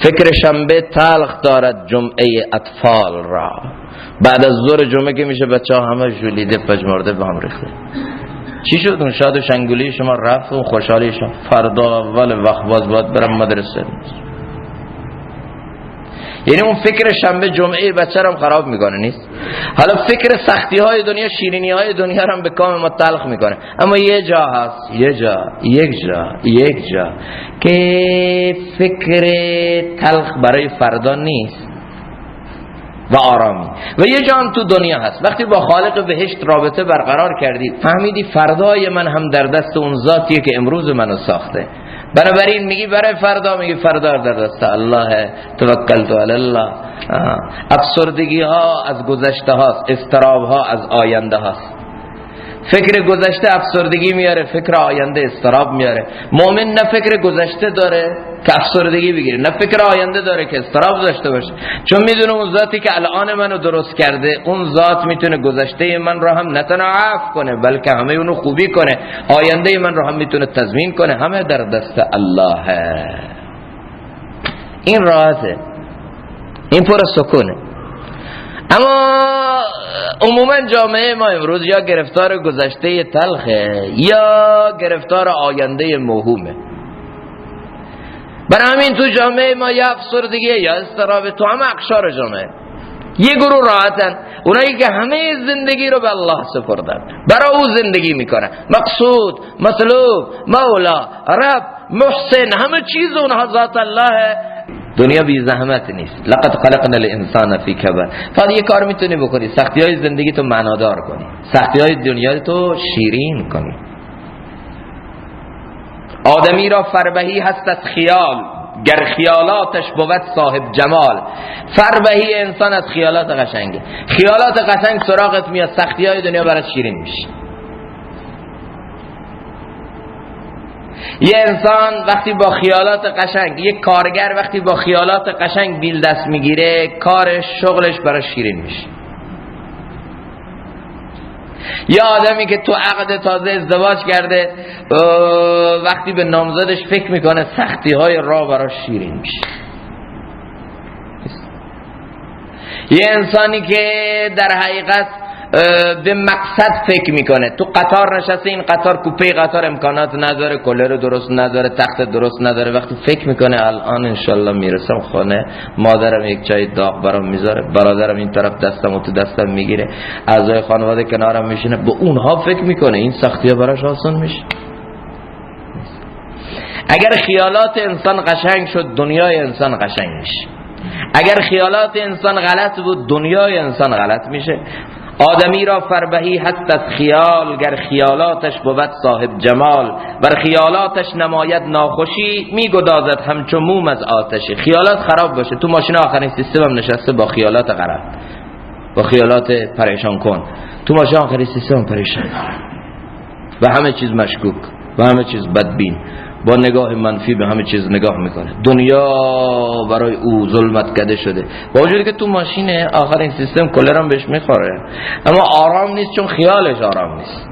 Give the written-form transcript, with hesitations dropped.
فکر شنبه تلخ دارد جمعه اطفال را. بعد از ظهر جمعه که میشه بچه ها همه ژولیده پژمرده به هم ریخته. چی شد؟ اون شاد و شنگولی شما رفت و خوشحالی شما، فردا اول وقت باید برم مدرسه. یعنی اون فکر شنبه جمعه بچه رو خراب میکنه نیست. حالا فکر سختی های دنیا، شیرینی های دنیا رو هم به کام ما تلخ میکنه. اما یه جا هست، یک جا که فکر تلخ برای فردا نیست و آرامی. و یه جا هم تو دنیا هست. وقتی با خالق بهشت رابطه برقرار کردی، فهمیدی فردای من هم در دست اون ذاتیه که امروز منو ساخته. بنابراین میگی برای فردا، میگی فردا در دست الله، توکلت علی الله. افسردگی ها از گذشته هاست، اضطراب ها از آینده هاست. فکر گذشته افسردگی میاره، فکر آینده اضطراب میاره. مؤمن نه فکر گذشته داره که افسردگی بگیره، نه فکر آینده داره که اضطراب داشته باشه، چون میدونه اون ذاتی که الان منو درست کرده، اون ذات میتونه گذشته من رو هم نه تنها عفو کنه بلکه همه اونو خوبی کنه، آینده من رو هم میتونه تضمین کنه. همه در دست الله. این راحته، این پر سکونه. اما عموما جامعه ما امروز یا گرفتار گذشته تلخه یا گرفتار آینده موهومه. برای همین تو جامعه ما یا افسردگی یا اضطراب، تو همه اقشار جامعه. یه گروه راحتن، اونایی که همه زندگی رو به الله سپردن، برای او زندگی میکنن، مقصود، مطلوب، مولا، رب، محسن، همه چیز اونها ذات الله. دنیا بی زحمت نیست. لقد خلقنا الانسان فی کبد. فقط یه کار میتونی بکنی، سختی های زندگی تو معنادار کنی، سختی های دنیا تو شیرین کنی. آدمی را فربهی هست از خیال، گر خیالاتش بود صاحب جمال. فربهی انسان از خیالات قشنگه. خیالات قشنگ سراغت میاد، سختی های دنیا برات شیرین میشه. یه انسان وقتی با خیالات قشنگ، یک کارگر وقتی با خیالات قشنگ بیل دست میگیره، کارش، شغلش براش شیرین میشه. یه آدمی که تو عقد تازه ازدواج کرده، وقتی به نامزدش فکر میکنه، سختی های راه براش شیرین میشه. یه انسانی که در حقیقت به مقصد فکر میکنه، تو قطار نشسته، این قطار کوپه قطار امکانات نداره، کولر درست نداره، تخت درست نداره، وقتی فکر میکنه الان انشالله میرسم خانه، مادرم یک چای داغ برام میذاره، برادرم این طرف دستم و تو دستم میگیره، اعضای خانواده کنارم میشینه، به اونها فکر میکنه، این سختی ها براش آسان میشه. اگر خیالات انسان قشنگ شد، دنیای انسان قشنگ میشه. اگر خیالات انسان غلط بود، دنیای انسان غلط میشه. آدمی را فربهی هست از خیال، گر خیالاتش بود صاحب جمال. بر خیالاتش نماید ناخوشی، میگدازد همچو موم از آتشی. خیالات خراب باشه، تو ماشین آخرین سیستم هم نشسته با خیالات غلط، با خیالات پریشان کن، تو ماشین آخرین سیستم پریشان و همه چیز مشکوک و همه چیز بدبین، با نگاه منفی به همه چیز نگاه میکنه. دنیا برای او ظلمت کده شده، با وجودی که تو ماشین آخرین سیستم کولرم بهش میخوره، اما آرام نیست، چون خیالش آرام نیست.